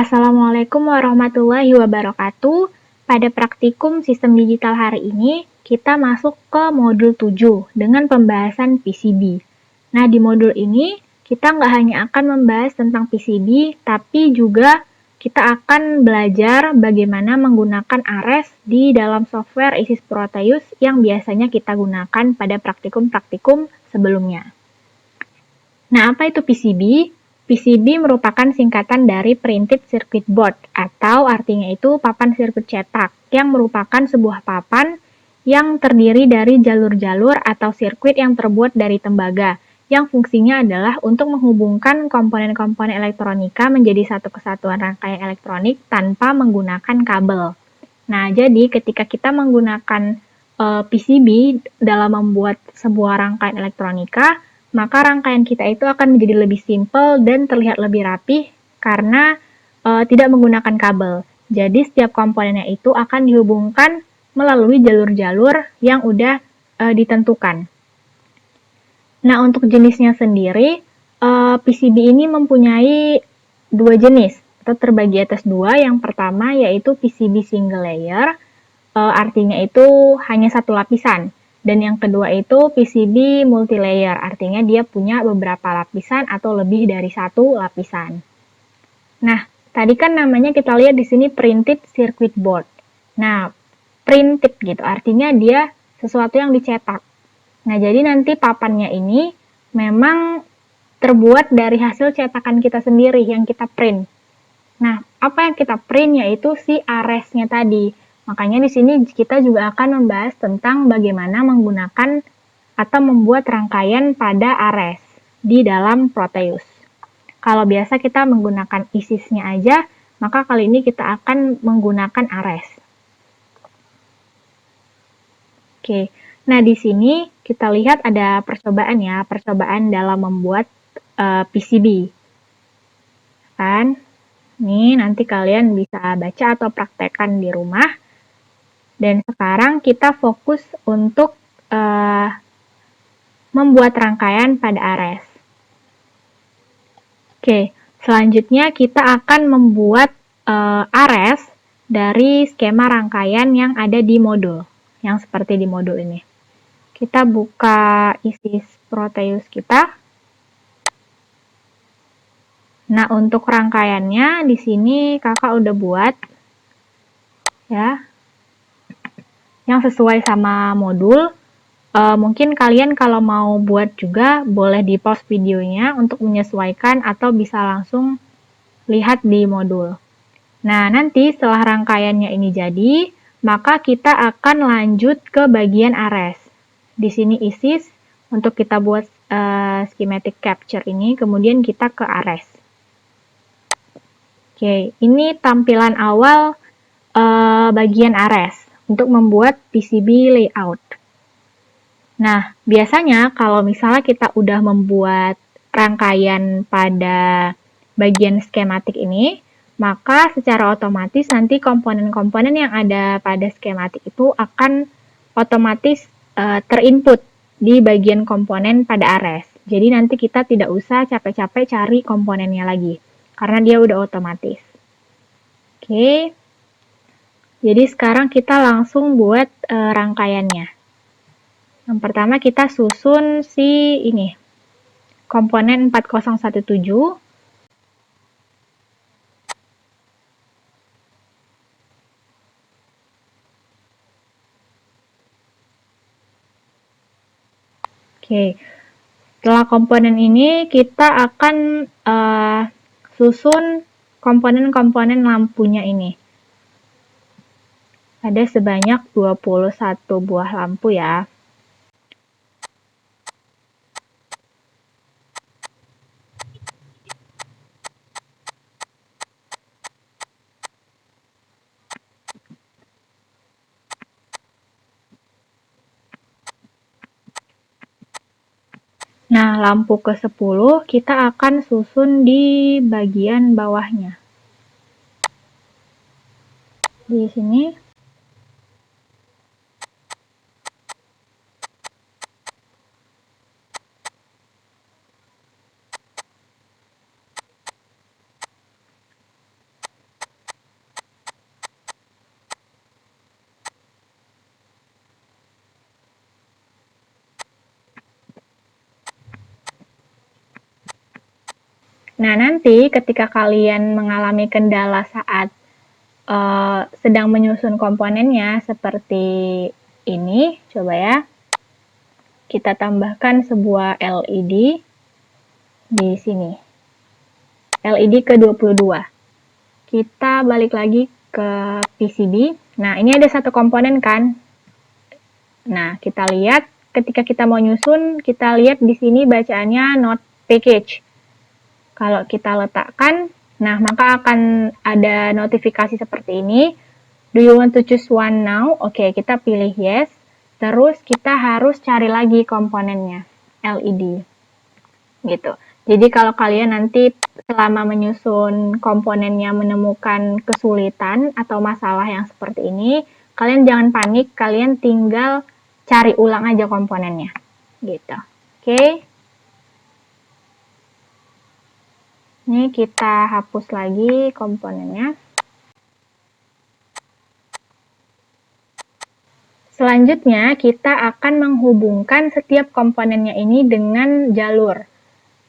Assalamualaikum warahmatullahi wabarakatuh. Pada praktikum sistem digital hari ini, kita masuk ke modul 7 dengan pembahasan PCB. Nah, di modul ini, kita nggak hanya akan membahas tentang PCB, tapi juga kita akan belajar bagaimana menggunakan Ares di dalam software ISIS Proteus yang biasanya kita gunakan pada praktikum-praktikum sebelumnya. Nah, apa itu PCB? PCB merupakan singkatan dari Printed Circuit Board, atau artinya itu papan sirkuit cetak, yang merupakan sebuah papan yang terdiri dari jalur-jalur atau sirkuit yang terbuat dari tembaga, yang fungsinya adalah untuk menghubungkan komponen-komponen elektronika menjadi satu kesatuan rangkaian elektronik tanpa menggunakan kabel. Nah, jadi ketika kita menggunakan PCB dalam membuat sebuah rangkaian elektronika, maka rangkaian kita itu akan menjadi lebih simpel dan terlihat lebih rapih karena tidak menggunakan kabel. Jadi setiap komponennya itu akan dihubungkan melalui jalur-jalur yang udah ditentukan. Nah, untuk jenisnya sendiri, PCB ini mempunyai dua jenis atau terbagi atas dua. Yang pertama yaitu PCB single layer, artinya itu hanya satu lapisan. Dan yang kedua itu PCB multilayer, artinya dia punya beberapa lapisan atau lebih dari satu lapisan. Nah, tadi kan namanya kita lihat di sini printed circuit board. Nah, printed gitu, artinya dia sesuatu yang dicetak. Nah, jadi nanti papannya ini memang terbuat dari hasil cetakan kita sendiri yang kita print. Nah, apa yang kita print yaitu si Aresnya tadi. Makanya di sini kita juga akan membahas tentang bagaimana menggunakan atau membuat rangkaian pada Ares di dalam Proteus. Kalau biasa kita menggunakan ISIS-nya aja, maka kali ini kita akan menggunakan Ares. Oke, nah di sini kita lihat ada percobaan ya, percobaan dalam membuat PCB. Kan? Nih, nanti kalian bisa baca atau praktekkan di rumah. Dan sekarang kita fokus untuk membuat rangkaian pada Ares. Oke, selanjutnya kita akan membuat Ares dari skema rangkaian yang ada di modul, yang seperti di modul ini. Kita buka ISIS Proteus kita. Nah, untuk rangkaiannya di sini kakak udah buat ya, yang sesuai sama modul. Mungkin kalian kalau mau buat juga boleh di pause videonya untuk menyesuaikan atau bisa langsung lihat di modul. Nah, nanti setelah rangkaiannya ini jadi, maka kita akan lanjut ke bagian Ares. Di sini ISIS untuk kita buat schematic capture ini, kemudian kita ke Ares. Oke, ini tampilan awal bagian Ares untuk membuat PCB layout. Nah, biasanya kalau misalnya kita udah membuat rangkaian pada bagian skematik ini, maka secara otomatis nanti komponen-komponen yang ada pada skematik itu akan otomatis terinput di bagian komponen pada Ares. Jadi nanti kita tidak usah capek-capek cari komponennya lagi, karena dia udah otomatis. Oke, jadi sekarang kita langsung buat rangkaiannya. Yang pertama kita susun si ini, komponen 4017. Oke, setelah komponen ini kita akan susun komponen-komponen lampunya ini. Ada sebanyak 21 buah lampu ya. Nah, lampu ke-10 kita akan susun di bagian bawahnya. Di sini. Nah, nanti ketika kalian mengalami kendala saat sedang menyusun komponennya seperti ini, coba ya. Kita tambahkan sebuah LED di sini. LED ke-22. Kita balik lagi ke PCB. Nah, ini ada satu komponen kan. Nah, kita lihat ketika kita mau nyusun, kita lihat di sini bacaannya not package. Kalau kita letakkan, nah maka akan ada notifikasi seperti ini. Do you want to choose one now? Oke, kita pilih yes. Terus kita harus cari lagi komponennya, LED. Gitu. Jadi kalau kalian nanti selama menyusun komponennya menemukan kesulitan atau masalah yang seperti ini, kalian jangan panik, kalian tinggal cari ulang aja komponennya. Gitu. Oke. Ini kita hapus lagi komponennya. Selanjutnya, kita akan menghubungkan setiap komponennya ini dengan jalur.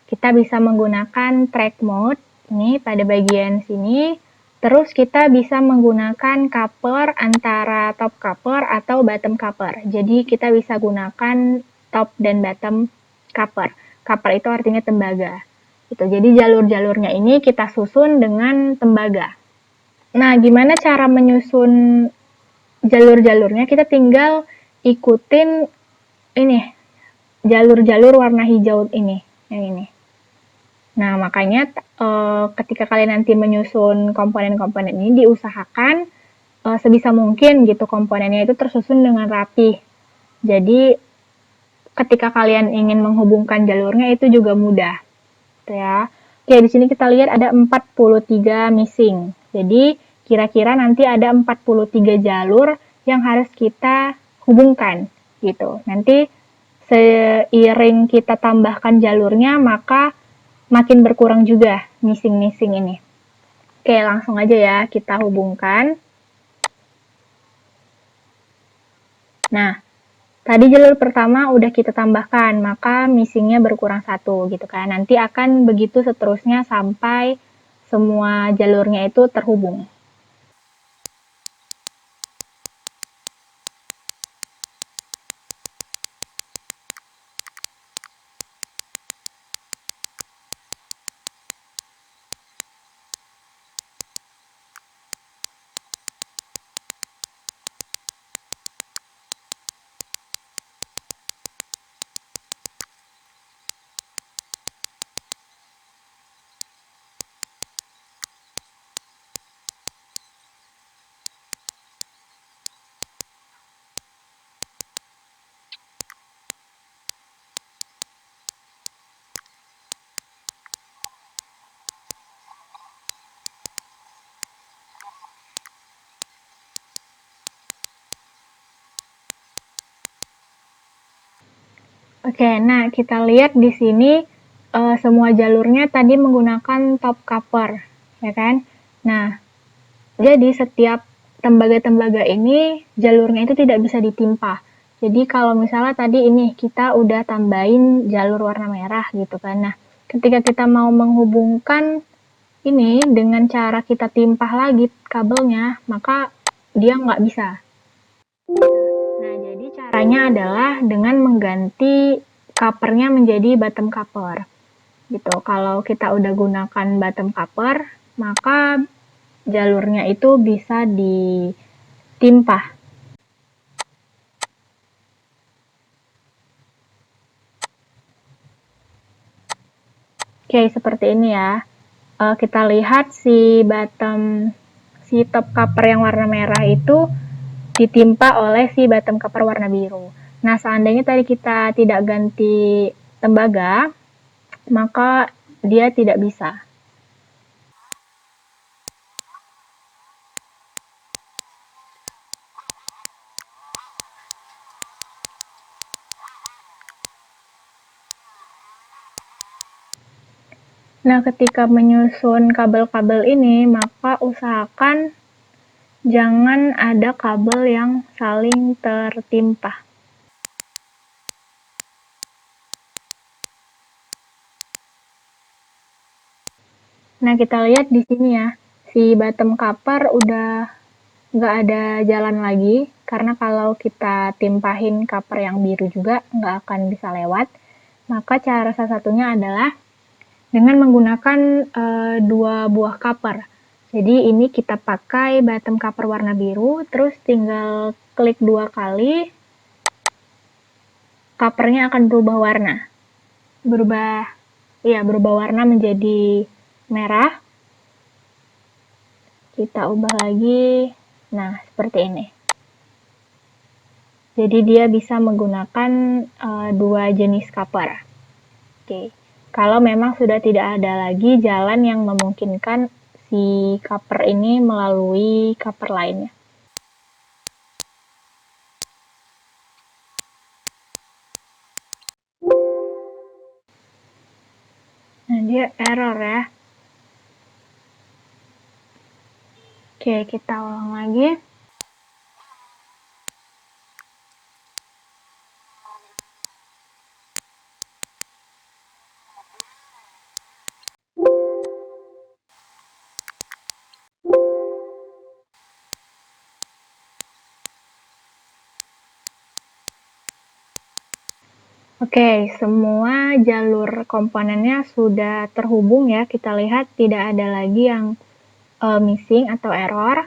Kita bisa menggunakan track mode, ini pada bagian sini. Terus kita bisa menggunakan coupler antara top coupler atau bottom coupler. Jadi kita bisa gunakan top dan bottom coupler. Coupler itu artinya tembaga. Gitu. Jadi jalur-jalurnya ini kita susun dengan tembaga. Nah, gimana cara menyusun jalur-jalurnya? Kita tinggal ikutin ini, jalur-jalur warna hijau ini, yang ini. Nah, makanya ketika kalian nanti menyusun komponen-komponen ini, diusahakan sebisa mungkin gitu komponennya itu tersusun dengan rapi. Jadi, ketika kalian ingin menghubungkan jalurnya itu juga mudah. Gitu ya. Oke, di sini kita lihat ada 43 missing. Jadi, kira-kira nanti ada 43 jalur yang harus kita hubungkan gitu. Nanti seiring kita tambahkan jalurnya, maka makin berkurang juga missing-missing ini. Oke, langsung aja ya kita hubungkan. Nah, tadi jalur pertama udah kita tambahkan, maka missingnya berkurang 1 gitu kan. Nanti akan begitu seterusnya sampai semua jalurnya itu terhubung. Oke, nah kita lihat di sini semua jalurnya tadi menggunakan top coupler, ya kan? Nah, jadi setiap tembaga-tembaga ini jalurnya itu tidak bisa ditimpa. Jadi kalau misalnya tadi ini kita udah tambahin jalur warna merah gitu kan. Nah, ketika kita mau menghubungkan ini dengan cara kita timpah lagi kabelnya, maka dia nggak bisa. Nah, jadi caranya adalah dengan mengganti covernya menjadi bottom cover. Gitu. Kalau kita udah gunakan bottom cover, maka jalurnya itu bisa ditimpah. Oke, seperti ini ya. Kita lihat si top cover yang warna merah itu ditimpa oleh si bottom cover warna biru. Nah, seandainya tadi kita tidak ganti tembaga, maka dia tidak bisa. Nah, ketika menyusun kabel-kabel ini, maka usahakan jangan ada kabel yang saling tertimpa. Nah, kita lihat di sini ya, si bottom cover udah nggak ada jalan lagi, karena kalau kita timpahin cover yang biru juga nggak akan bisa lewat. Maka cara salah satunya adalah dengan menggunakan dua buah cover. Jadi ini kita pakai bottom cover warna biru, terus tinggal klik 2 kali, covernya akan berubah warna. Berubah warna menjadi merah. Kita ubah lagi. Nah, seperti ini. Jadi dia bisa menggunakan dua jenis cover. Oke. Kalau memang sudah tidak ada lagi jalan yang memungkinkan si cover ini melalui cover lainnya. Nah, dia error ya. Oke, kita ulang lagi. Oke, semua jalur komponennya sudah terhubung ya. Kita lihat tidak ada lagi yang missing atau error.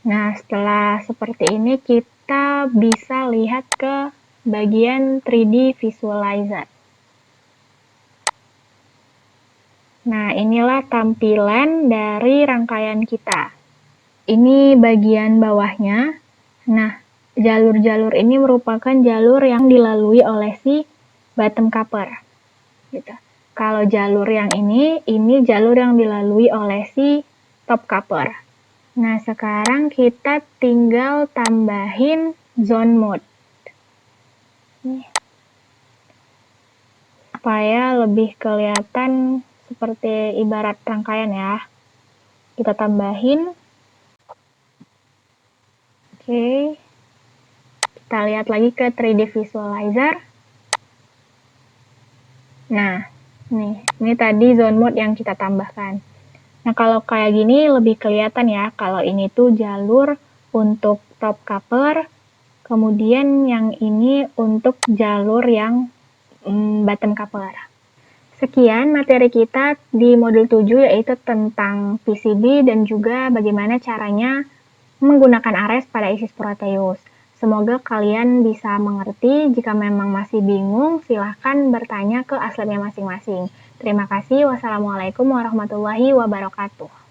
Nah, setelah seperti ini kita bisa lihat ke bagian 3D Visualizer. Nah, inilah tampilan dari rangkaian kita. Ini bagian bawahnya. Nah, jalur-jalur ini merupakan jalur yang dilalui oleh si bottom cover. Gitu. Kalau jalur yang ini jalur yang dilalui oleh si top cover. Nah, sekarang kita tinggal tambahin zone mode. Nih. Supaya lebih kelihatan seperti ibarat rangkaian ya. Kita tambahin. Oke. Kita lihat lagi ke 3D Visualizer. Nah, ini tadi zone mode yang kita tambahkan. Nah, kalau kayak gini lebih kelihatan ya, kalau ini tuh jalur untuk top cover, kemudian yang ini untuk jalur yang bottom cover. Sekian materi kita di modul 7, yaitu tentang PCB dan juga bagaimana caranya menggunakan Ares pada Isis Proteus. Semoga kalian bisa mengerti. Jika memang masih bingung, silahkan bertanya ke aslamnya masing-masing. Terima kasih. Wassalamualaikum warahmatullahi wabarakatuh.